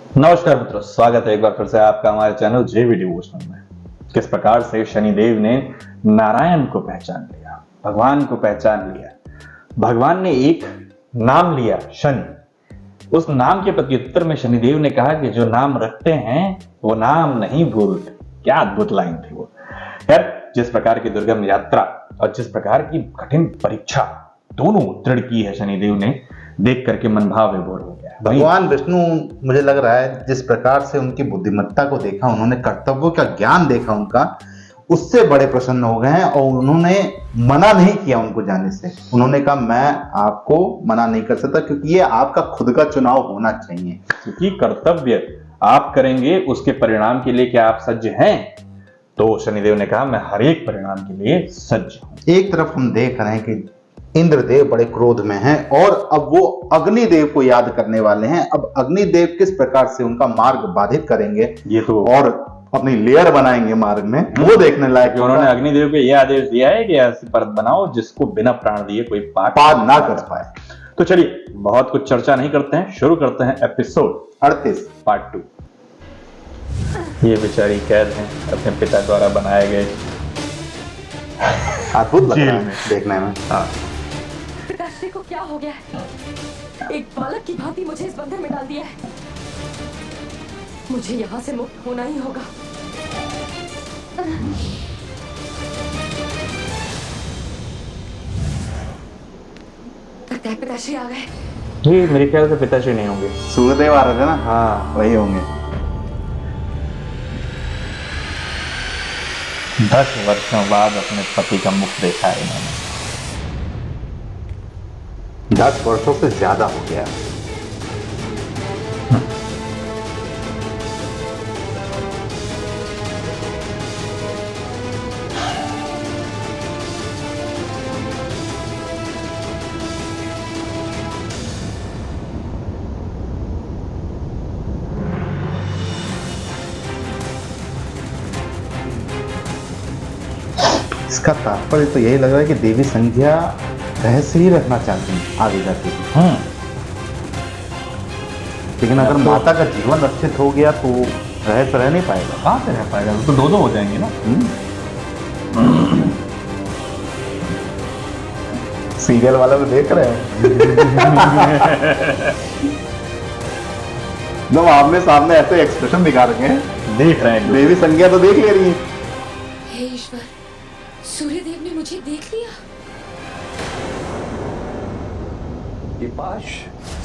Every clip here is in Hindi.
नमस्कार मित्रों, स्वागत है एक बार फिर से आपका हमारे चैनल जेवी डिवोशनल में। किस प्रकार से शनिदेव ने नारायण को पहचान लिया, भगवान को पहचान लिया। भगवान ने एक नाम लिया शनि। उस नाम के प्रत्युत्तर में शनिदेव ने कहा कि जो नाम रखते हैं वो नाम नहीं भूलते। क्या अद्भुत लाइन थी वो। यार, जिस प्रकार की दुर्गम यात्रा और जिस प्रकार की कठिन परीक्षा दोनों दृढ़ की है शनिदेव ने, देख करके मन भाव विभोर हो गया। भगवान विष्णु, मुझे लग रहा है जिस प्रकार से उनकी बुद्धिमत्ता को देखा, उन्होंने कर्तव्यों का ज्ञान देखा उनका, उससे बड़े प्रसन्न हो गए हैं और उन्होंने मना नहीं किया उनको जाने से। उन्होंने कहा मैं आपको मना नहीं कर सकता क्योंकि ये आपका खुद का चुनाव होना चाहिए। क्योंकि कर्तव्य आप करेंगे, उसके परिणाम के लिए क्या आप सज्ज हैं? तो शनिदेव ने कहा मैं हर एक परिणाम के लिए सज्ज हूं। एक तरफ हम देख रहे हैं कि इंद्रदेव बड़े क्रोध में हैं और अब वो अग्निदेव को याद करने वाले हैं। अब अग्निदेव किस प्रकार से उनका मार्ग बाधित करेंगे ये तो और अपनी लेयर बनाएंगे मार्ग में, वो देखने लायक है। उन्होंने अग्निदेव को यह आदेश दिया है कि ऐसी परत बनाओ जिसको बिना प्राण दिए कोई पार ना कर पाए। तो चलिए, बहुत कुछ चर्चा नहीं करते हैं, शुरू करते हैं एपिसोड 38 पार्ट 2। ये बेचारी कैद हैं अपने पिता द्वारा बनाए गए अद्भुत लग जेल रहा है में। देखने में। हाँ, पिताश्री को क्या हो गया है? एक बालक की भांति मुझे इस बंधन में डाल दिया है। मुझे यहाँ से मुक्त होना ही होगा। लगता है पिताश्री आ गए। ये मेरे ख्याल से पिताश्री नहीं होंगे। सूर्यदेव आ रहे थे ना, हाँ, वही होंगे। 10 वर्षों बाद अपने पति का मुख देखा है इन्होंने। 10 वर्षों से ज्यादा हो गया। इसका तात्पर्य तो यही लग रहा है कि देवी संध्या रहस्य ही रखना चाहती हैं आगे जाके। लेकिन अगर माता का जीवन रक्षित हो गया तो रहस्य रह नहीं पाएगा। कहाँ से रह पाएगा? तो दो हो जाएंगे ना। सीरियल वाला में देख रहे हैं जब आमने सामने ऐसे एक्सप्रेशन दिखा रखे हैं, देख रहे हैं देवी संज्ञा तो देख ले रही है। हे ईश्वर, सूर्यदेव ने मुझे देख लिया। ये पाश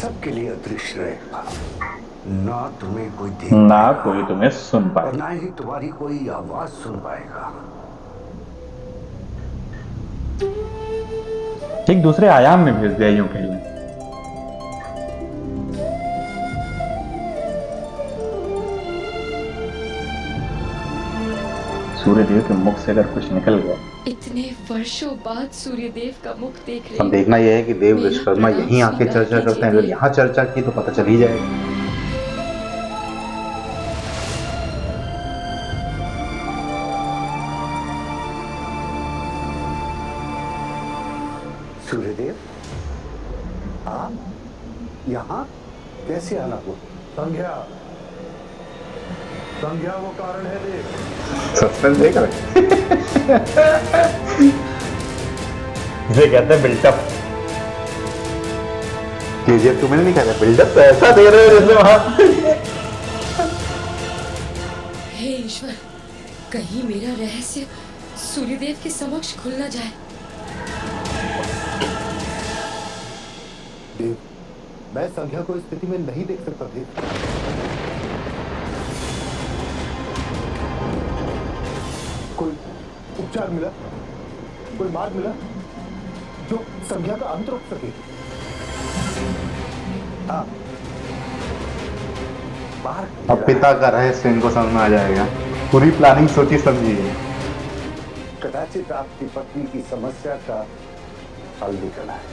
सबके लिए अदृश्य रहेगा। ना तुम्हें कोई देख ना पाएगा, कोई तुम्हें सुन और पाए। ना ही तुम्हारी कोई आवाज सुन पाएगा। एक दूसरे आयाम में भेज दिया, यूं कहिए। सूर्यदेव के मुख से अगर कुछ निकल गया, इतने वर्षों बाद सूर्यदेव का मुख देख रही अब हूँ। देखना यह है कि देव विश्वकर्मा यहीं आके चर्चा करते हैं। अगर यहाँ चर्चा की तो पता चल ही जाएगा। सूर्यदेव, आप यहाँ कैसे आना हो? संज्ञा संज्ञा वो कारण है देव। सस्पेंस देख रहे इसे कहते हैं बिल्टअप। केजीएफ टू मैंने नहीं कहा था, बिल्डअप तो ऐसा दे रहे हो जैसे वहां। हे ईश्वर, कहीं मेरा रहस्य सूर्यदेव के समक्ष खुल न जाए। देव, मैं संज्ञा को इस स्थिति में नहीं देख सकता देव। कोई उपचार मिला, कोई मार्ग मिला जो संज्ञा का अंत रोक सके? हाँ, बाहर अब पिता का रहस्य इनको समझ में आ जाएगा। पूरी प्लानिंग सोची समझी है। कदाचित आपकी पत्नी की समस्या का हल निकला है।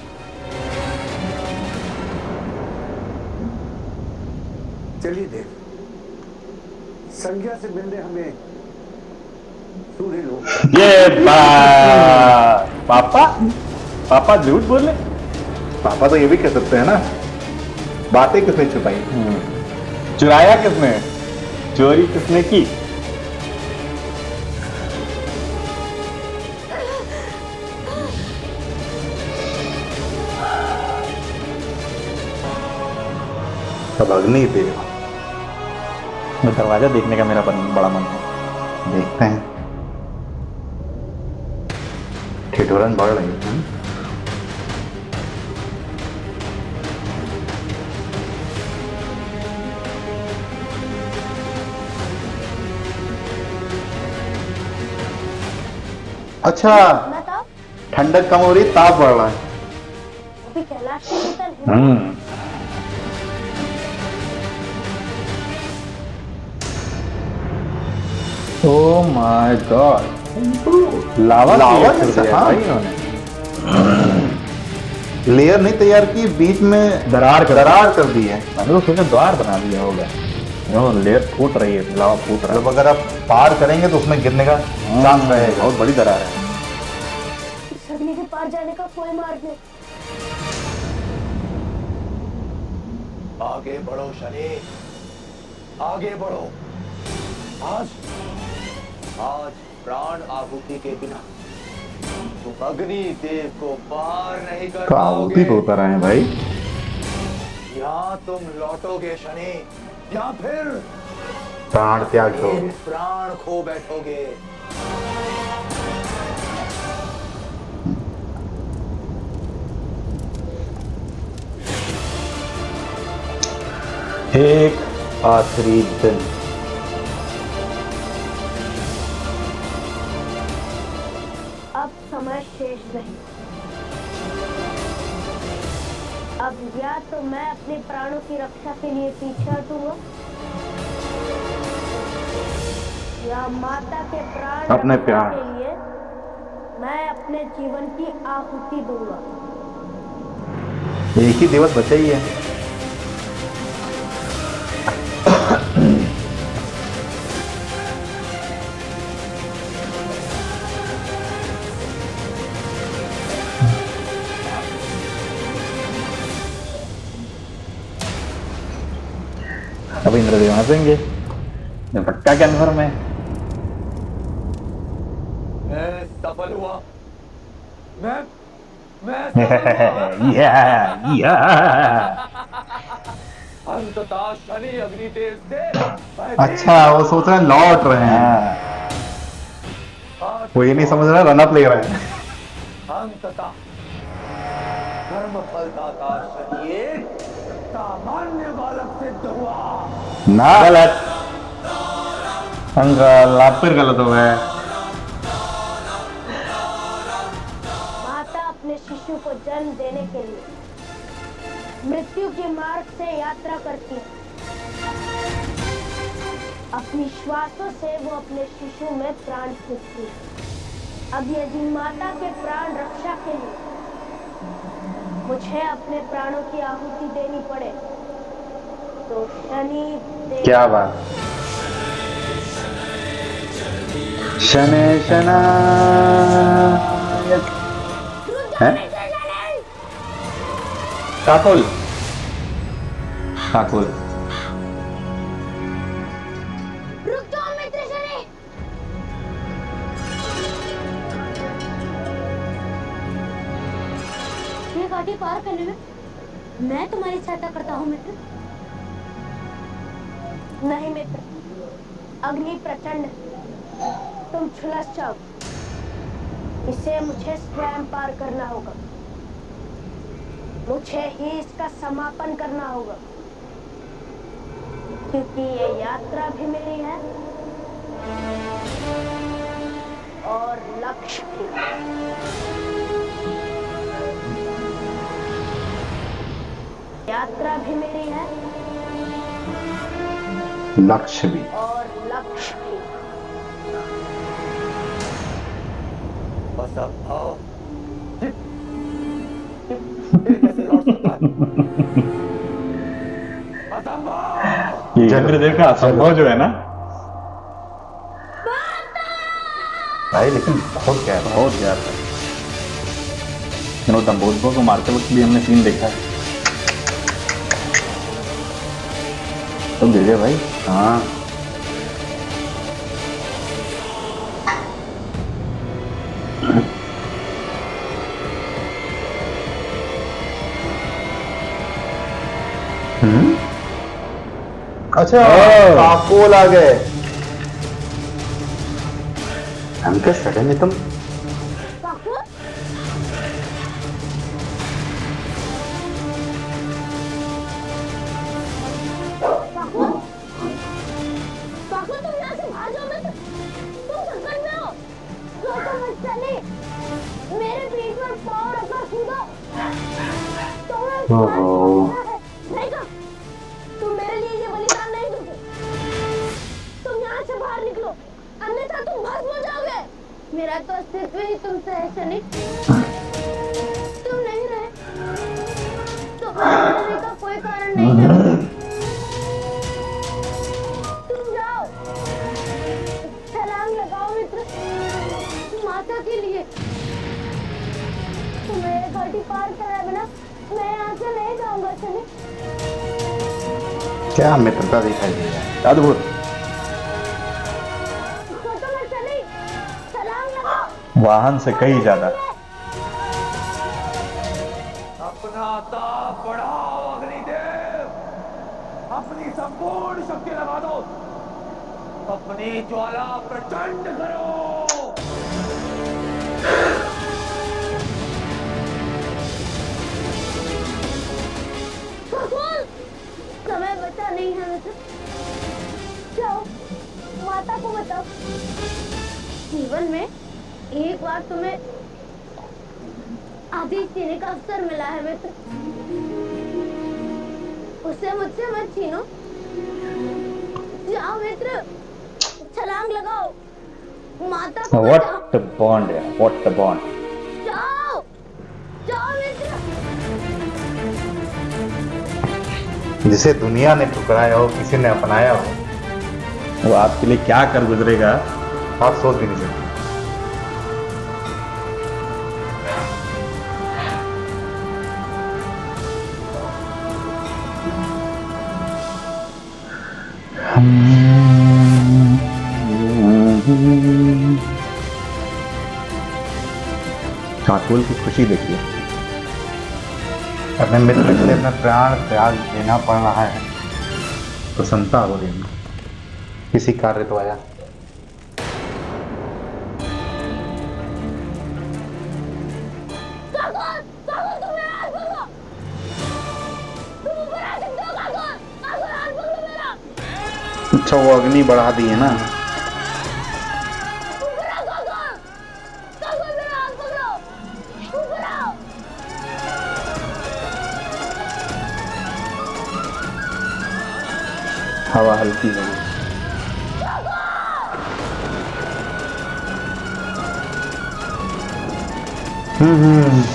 चलिए देव, संज्ञा से मिलने हमें सूर्य लोग। ये पापा पापा झूठ बोले। पापा तो ये भी कह सकते हैं ना, बातें किसने छुपाई। चुराया किसने, चोरी किसने की? सब अग्नि देव। मैं दरवाजा देखने का मेरा बड़ा मन है। देखते हैं, ठिठुरन बढ़ रही है। अच्छा, बताओ, ठंडक कम हो रही, ताप बढ़ रहा है। अभी कैलाश के शीतल है। Oh my God, lava lava create कर जैसा, दिया हाँ। भाई इन्होंने। लेयर नहीं तैयार की, बीच में दरार कर दी है। मैंने तो सोचा द्वार बना दिया होगा। लेयर फूट रही है, लावा फूट रहा जब अगर आप पार करेंगे तो उसमें गिरने का है। चांस रहेगा। बहुत बड़ी दरार है। इस अग्नि के पार जाने का कोई मार्ग नहीं। आगे बढ़ो शनि, आगे बढ़ो। आज प्राण आहुति के बिना तुम अग्नि देव को पार नहीं कर आहुति पाओगे। को उतर आए हैं भाई। या तुम लौटोगे शनि, या फिर प्राण त्याग एक करोगे। प्राण खो बैठोगे। एक आखिरी दिन। अब समय शेष नहीं। अब या तो मैं अपने प्राणों की रक्षा के लिए पीछे हटूंगा, या माता के प्राण अपने रक्षा प्यार। के लिए मैं अपने जीवन की आहुति दूंगा। एक ही दिवस बचा ही है। अब इंद्रदेव हंसेंगे, पक्का कन्फर्म है। मैं सफल हुआ। मैं सफल हुआ। या अंततः शनि अग्निदेव से अच्छा, वो सोच रहे हैं लौट रहे हैं। वो ये नहीं समझ रहा, रनअप ले रहे हैं। अंततः धर्म फलदाता शनि एक सामान्य बालक सिद्ध हुआ। ना गलत अंकल, आप फिर गलत हो गए। माता अपने शिशु को जन्म देने के लिए मृत्यु के मार्ग से यात्रा करती है। अपनी श्वासों से वो अपने शिशु में प्राण फूंकती है। अब यदि माता के प्राण रक्षा के लिए मुझे अपने प्राणों की आहुति देनी पड़े तो शनि देव क्या बात। शनै शना है काकुल काकुल रुक जाओ मित्र शनि। ये घाटी पार करने में मैं तुम्हारी सहायता करता हूँ मित्र। नहीं मित्र, अग्नि प्रचंड है। तुम झुलस जाओ। इसे मुझे स्वयं पार करना होगा। मुझे ही इसका समापन करना होगा, क्योंकि ये यात्रा भी मेरी है और लक्ष्य भी। यात्रा भी मेरी है लक्ष्य भी। और लक्ष्य भी। असंभव। ये कैसे लौट सकता है? असंभव। ये इंद्रदेव का असंभव जो है ना, भाई लेकिन बहुत क्या है। बहुत ज्यादा है। दम्भोदकों को मारते वक्त भी हमने सीन देखा है। तो गिर गए भाई। हाँ अच्छा काकोल आ गए। हम क्या सडन तुम काकू काकू काकू तुम यहाँ से भाग जाओ मत। तुम संकट में हो। सोचो मत चले। मेरे पीठ पर पाँव रखकर कूदो। तुम्हें नहीं का। तुम मेरे लिए ये बलिदान नहीं दोगे। तुम यहाँ से बाहर निकलो, अन्यथा तुम भस्म हो जाओगे। मेरा तो अस्तित्व ही तुमसे है शनि। तुम नहीं रहे तो भस्म का कोई कारण नहीं है। तुम जाओ, छलांग लगाओ मित्र, माता के लिए। तुम्हें घाटी पार कराए बिना मैं यहाँ से नहीं जाऊंगा शनि। क्या मित्रता दिखाई दे रहा है। अद्भुत। सोचो मत शनि, छलांग लगाओ। वाहन से कहीं ज्यादा। अपना ताप बढ़ाओ अग्निदेव, अपनी संपूर्ण शक्ति लगा दो, अपनी ज्वाला प्रचंड करो। काकूल, समय बचा नहीं है मित्र। जाओ, माता को बताओ। जीवन में एक बार तुम्हें आदेश देने का अवसर मिला है मित्र। उसे मुझसे मत छीनो। जाओ मित्र, छलांग लगाओ, माता को व्हाट बचाओ। द बॉन्ड यार, व्हाट द बॉन्ड। जाओ, जाओ मित्र। जिसे दुनिया ने ठुकराया हो, किसी ने अपनाया हो, वो आपके लिए क्या कर गुजरेगा आप सोच भी नहीं सकते। काकोल की खुशी देखिए। अपने मित्र के लिए अपना प्राण त्याग देना पड़ रहा है। प्रसन्नता हो रही है। किसी कार्य तो आया। काकूल, काकूल तुम मेरा हाथ पकड़ो। तुम ऊपर आ सकते हो काकूल। काकूल हाथ पकड़ो मेरा। अच्छा वो अग्नि बढ़ा दी है ना। ऊपर आओ काकूल। काकूल मेरा हाथ पकड़ो। ऊपर आओ। हवा हल्की हो गई।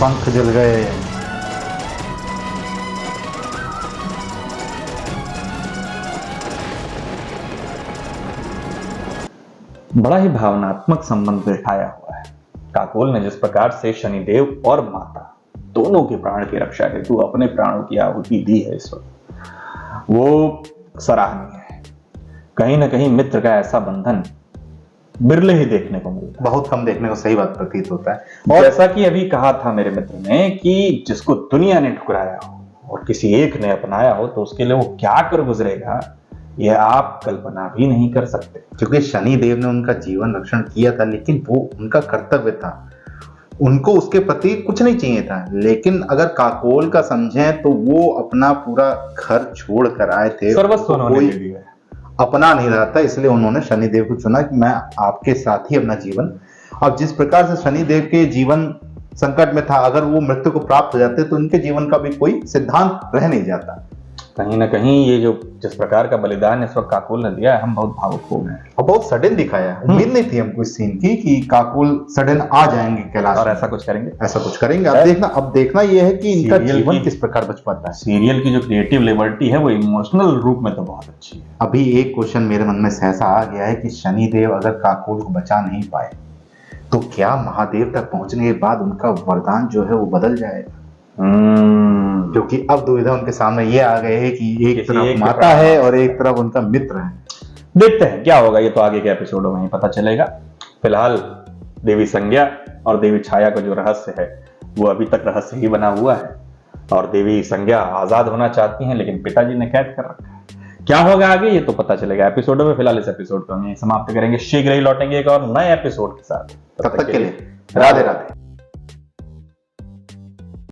पंख जल गए। बड़ा ही भावनात्मक संबंध दिखाया हुआ है। काकोल ने जिस प्रकार से शनिदेव और माता दोनों के प्राण की रक्षा हेतु अपने प्राणों की आहुति दी है इस वक्त, वो सराहनीय है। कहीं ना कहीं मित्र का ऐसा बंधन बिरले ही देखने को मिलता है। बहुत कम देखने को सही बात प्रतीत होता है। और जैसा कि अभी कहा था मेरे मित्र ने कि जिसको दुनिया ने ठुकराया हो और किसी एक ने अपनाया हो, तो उसके लिए वो क्या कर गुजरेगा यह आप कल्पना भी नहीं कर सकते। क्योंकि शनि देव ने उनका जीवन रक्षण किया था, लेकिन वो उनका कर्तव्य था। उनको उसके प्रति कुछ नहीं चाहिए था। लेकिन अगर काकोल का समझें तो वो अपना पूरा घर छोड़ कर आए थे। सर्वस्व उन्होंने कोई दे दिया है। अपना नहीं रहा था, इसलिए उन्होंने शनिदेव को चुना कि मैं आपके साथ ही अपना जीवन। अब जिस प्रकार से शनिदेव के जीवन संकट में था, अगर वो मृत्यु को प्राप्त हो जाते तो उनके जीवन का भी कोई सिद्धांत रह नहीं जाता। कहीं ना कहीं ये जो जिस प्रकार का बलिदान इस वक्त काकोल ने दिया है, हम बहुत भावुक हो गए हैं। और बहुत सडन दिखाया है। उम्मीद नहीं थी हमको इस सीन की कि काकोल सडन आ जाएंगे कैलाश और में। ऐसा कुछ करेंगे। ऐसा कुछ करेंगे। अब देखना यह है कि इनका सीरियल जीवन की- किस प्रकार बच पाता है। सीरियल की जो क्रिएटिव लिबर्टी है वो इमोशनल रूप में तो बहुत अच्छी है। अभी एक क्वेश्चन मेरे मन में सहसा आ गया है कि शनिदेव अगर काकोल को बचा नहीं पाए तो क्या महादेव तक पहुंचने के बाद उनका वरदान जो है वो बदल जाएगा? क्योंकि अब दुविधा उनके सामने ये आ गए है कि एक किसी तरफ एक के माता प्राण है और एक तरफ उनका मित्र है। देखते हैं क्या होगा, ये तो आगे के एपिसोडों में ही पता चलेगा। फिलहाल देवी संज्ञा और देवी छाया का जो रहस्य है वो अभी तक रहस्य ही बना हुआ है, और देवी संज्ञा आजाद होना चाहती हैं लेकिन पिताजी ने कैद कर रखा है। क्या होगा आगे ये तो पता चलेगा एपिसोडों में। फिलहाल इस एपिसोड को हम यहीं समाप्त करेंगे, शीघ्र ही लौटेंगे एक और नए एपिसोड के साथ। तब तक के लिए राधे राधे।